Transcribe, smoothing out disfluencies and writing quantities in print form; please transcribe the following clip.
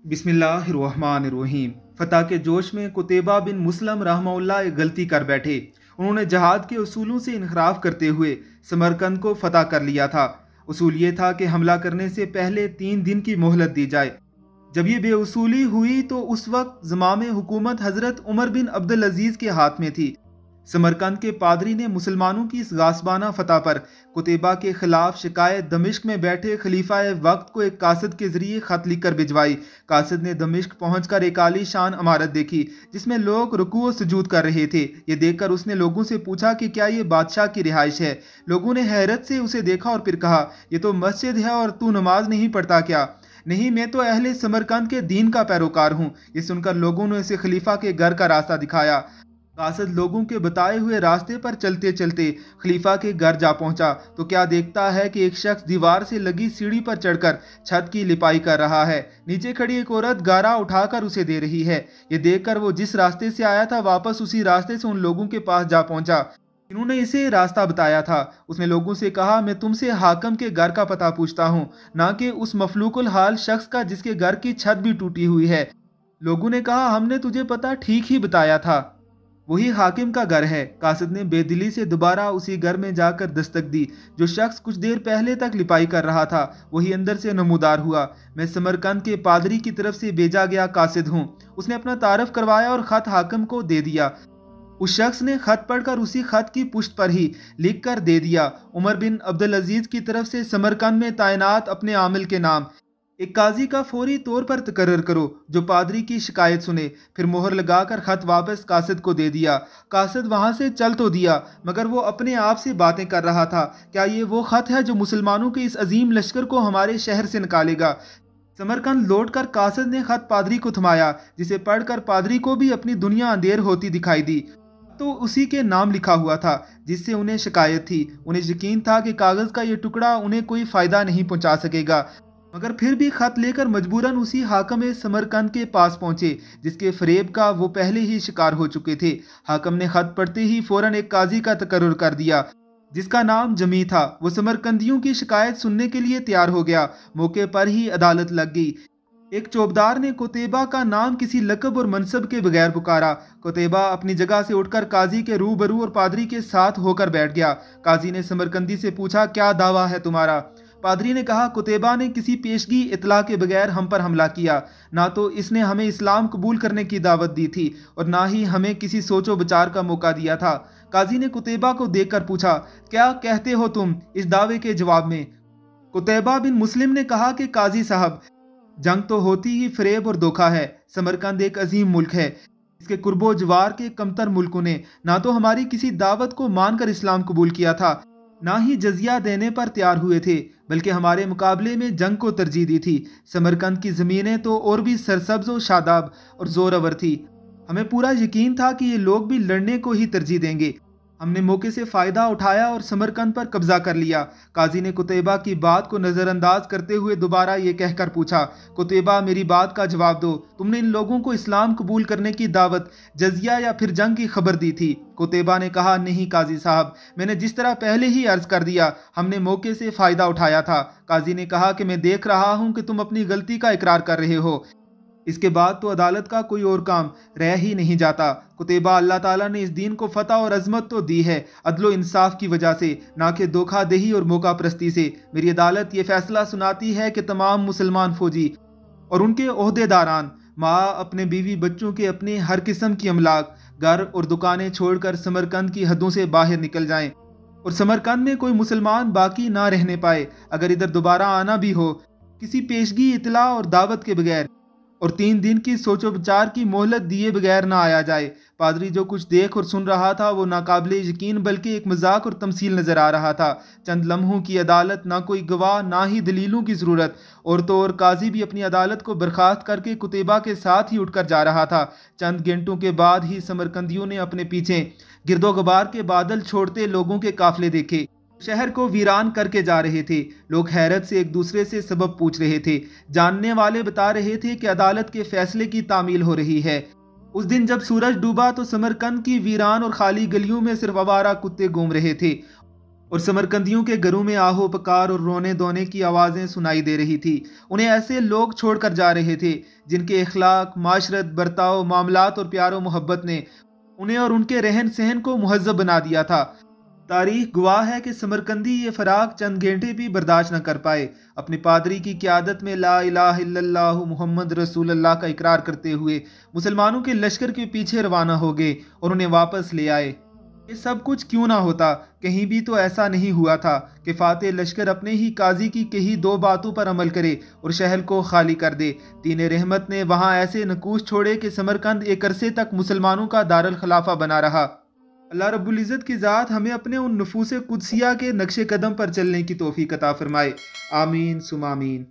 बिस्मिल्लाहिर्रहमानिर्रहीम। फतह के जोश में कुतैबा बिन मुस्लम रहमहुल्लाह एक गलती कर बैठे। उन्होंने जहाद के उसूलों से इनहराफ करते हुए समरकंद को फतह कर लिया था। उसूल ये था कि हमला करने से पहले 3 दिन की मोहलत दी जाए। जब ये बेउसूली हुई तो उस वक्त ज़माम हुकूमत हज़रत उमर बिन अब्दुल अजीज़ के हाथ में थी। समरकंद के पादरी ने मुसलमानों की इस गासबाना फतह पर कुतैबा के खिलाफ शिकायत दमिश्क में बैठे खलीफा वक्त को एक कासिद के जरिए खत लिखकर भिजवाई। कासिद ने दमिश्क पहुंचकर एक आली शान इमारत देखी जिसमें लोग रुकू और सुजूद कर रहे थे। ये देखकर उसने लोगों से पूछा कि क्या ये बादशाह की रिहाइश है। लोगों ने हैरत से उसे देखा और फिर कहा, ये तो मस्जिद है और तू नमाज नहीं पढ़ता क्या? नहीं, मैं तो अहले समरकंद के दीन का पैरोकार हूँ। ये सुनकर लोगों ने उसे खलीफा के घर का रास्ता दिखाया। कासिद लोगों के बताए हुए रास्ते पर चलते चलते खलीफा के घर जा पहुंचा तो क्या देखता है कि एक शख्स दीवार से लगी सीढ़ी पर चढ़कर छत की लिपाई कर रहा है। नीचे खड़ी एक औरत गारा उठाकर उसे दे रही है। ये देखकर वो जिस रास्ते से आया था वापस उसी रास्ते से उन लोगों के पास जा पहुंचा जिन्होंने इसे रास्ता बताया था। उसने लोगों से कहा, मैं तुमसे हाकिम के घर का पता पूछता हूँ, ना कि उस मफलूकुल हाल शख्स का जिसके घर की छत भी टूटी हुई है। लोगों ने कहा, हमने तुझे पता ठीक ही बताया था, वही हाकिम का घर है। कासिद ने बेदिली से दोबारा उसी घर में जाकर दस्तक दी। जो शख्स कुछ देर पहले तक लिपाई कर रहा था वही अंदर से नमूदार हुआ। मैं समरकंद के पादरी की तरफ से भेजा गया कासिद हूँ। उसने अपना तारफ करवाया और खत हाकिम को दे दिया। उस शख्स ने खत पढ़कर उसी खत की पुष्ट पर ही लिख कर दे दिया, उमर बिन अब्दुल अजीज की तरफ से समरकंद में तैनात अपने आमिल के नाम एक काजी का फौरी तौर पर तकर्रर करो जो पादरी की शिकायत सुने। फिर मोहर लगाकर खत वापस कासिद को दे दिया। कासिद वहां से चल तो दिया मगर वो अपने आप से बातें कर रहा था, क्या ये वो खत है जो मुसलमानों के इस अजीम लश्कर को हमारे शहर से निकालेगा? समरकंद लौटकर कासिद ने खत पादरी को थमाया, जिसे पढ़कर पादरी को भी अपनी दुनिया अंधेर होती दिखाई दी। तो उसी के नाम लिखा हुआ था जिससे उन्हें शिकायत थी। उन्हें यकीन था कि कागज का ये टुकड़ा उन्हें कोई फायदा नहीं पहुंचा सकेगा, मगर फिर भी खत लेकर मजबूरन उसी हाकिम समरकंद के पास पहुंचे जिसके फरेब का वो पहले ही शिकार हो चुके थे। हाकिम ने खत पढ़ते ही फौरन एक काजी का तकर्रुर कर दिया जिसका नाम जमी था। वो समरकंदियों की शिकायत सुनने के लिए तैयार हो गया। मौके पर ही अदालत लग गई। एक चौबदार ने कुतैबा का नाम किसी लकब और मनसब के बगैर पुकारा। कुतैबा अपनी जगह से उठकर काजी के रूबरू और पादरी के साथ होकर बैठ गया। काजी ने समरकंदी से पूछा, क्या दावा है तुम्हारा? पादरी ने कहा, कुतैबा ने किसी पेशगी इतला के बगैर हम पर हमला किया। ना तो इसने हमें इस्लाम कबूल करने की दावत दी थी और ना ही हमें किसी सोचो विचार का मौका दिया था। काजी ने कुतैबा को देखकर पूछा, क्या कहते हो तुम इस दावे के जवाब में? कुतैबा बिन मुस्लिम ने कहा कि काजी साहब, जंग तो होती ही फरेब और धोखा है। समरकंद एक अजीम मुल्क है। इसके कुर्बो जवार के कमतर मुल्कों ने ना तो हमारी किसी दावत को मानकर इस्लाम कबूल किया था, ना ही जजिया देने पर तैयार हुए थे, बल्कि हमारे मुकाबले में जंग को तरजीह दी थी। समरकंद की ज़मीनें तो और भी सरसब्ज और शादाब और जोरावर थी। हमें पूरा यकीन था कि ये लोग भी लड़ने को ही तरजीह देंगे। हमने मौके से फ़ायदा उठाया और समरकंद पर कब्जा कर लिया। काजी ने कुतैबा की बात को नज़रअंदाज करते हुए दोबारा ये कहकर पूछा, कुतैबा, मेरी बात का जवाब दो। तुमने इन लोगों को इस्लाम कबूल करने की दावत, जजिया या फिर जंग की खबर दी थी? कुतैबा ने कहा, नहीं काजी साहब, मैंने जिस तरह पहले ही अर्ज कर दिया, हमने मौके से फ़ायदा उठाया था। काजी ने कहा कि मैं देख रहा हूँ कि तुम अपनी गलती का इकरार कर रहे हो। इसके बाद तो अदालत का कोई और काम रह ही नहीं जाता। कुतैबा, अल्लाह ताला ने इस दीन को फतह और अजमत तो दी है अदलो इंसाफ की वजह से, ना कि धोखा देही और मौका परस्ती से। मेरी अदालत ये फैसला सुनाती है कि तमाम मुसलमान फौजी और उनके ओहदेदारान, माँ, अपने बीवी बच्चों के अपने हर किस्म की अमलाक, घर और दुकानें छोड़कर समरकंद की हदों से बाहर निकल जाएं और समरकंद में कोई मुसलमान बाकी ना रहने पाए। अगर इधर दोबारा आना भी हो किसी पेशगी इतला और दावत के बगैर और 3 दिन की सोचो विचार की मोहलत दिए बगैर ना आया जाए। पादरी जो कुछ देख और सुन रहा था वो नाकाबिले यकीन बल्कि एक मजाक और तमसील नजर आ रहा था। चंद लम्हों की अदालत, ना कोई गवाह, ना ही दलीलों की जरूरत। और तो और काजी भी अपनी अदालत को बर्खास्त करके कुतैबा के साथ ही उठकर जा रहा था। चंद घंटों के बाद ही समरकंदियों ने अपने पीछे गिरदोगबार के बादल छोड़ते लोगों के काफिले देखे। शहर को वीरान करके जा रहे थे। लोग हैरत से एक दूसरे से सबब पूछ रहे थे। जानने वाले बता रहे थे कि अदालत के फैसले की तामील हो रही है। उस दिन जब सूरज डूबा तो समरकंद की वीरान और खाली गलियों में सिर्फ आवारा कुत्ते घूम रहे थे اور समरकंदियों के घरों में आहो पकार और रोने धोने की आवाज़ें सुनाई दे रही थी। उन्हें ऐसे लोग छोड़कर जा रहे थे जिनके इखलाक, माशरत, बर्ताव, मामलात और प्यार और मोहब्बत ने उन्हें और उनके रहन सहन को मुहज़्ज़ब बना दिया था। तारीख गवाह है कि समरकंदी ये फराक चंद घंटे भी बर्दाश्त न कर पाए। अपने पादरी की क़यादत में ला इलाहा इल्लल्लाहु मुहम्मद रसूलुल्लाह का इकरार करते हुए मुसलमानों के लश्कर के पीछे रवाना हो गए और उन्हें वापस ले आए। ये सब कुछ क्यों ना होता, कहीं भी तो ऐसा नहीं हुआ था कि फातेह लश्कर अपने ही काजी की कही दो बातों पर अमल करे और शहर को खाली कर दे। दीन रहमत ने वहाँ ऐसे नकूश छोड़े कि समरकंद एक अरसे तक मुसलमानों का दारुल खिलाफा बना रहा। अल्लाह रब्बुल इज़्ज़त की ज़ात हमें अपने उन नफूस कुदसिया के नक्शे कदम पर चलने की तौफीक अता फरमाए। आमीन सुम आमीन।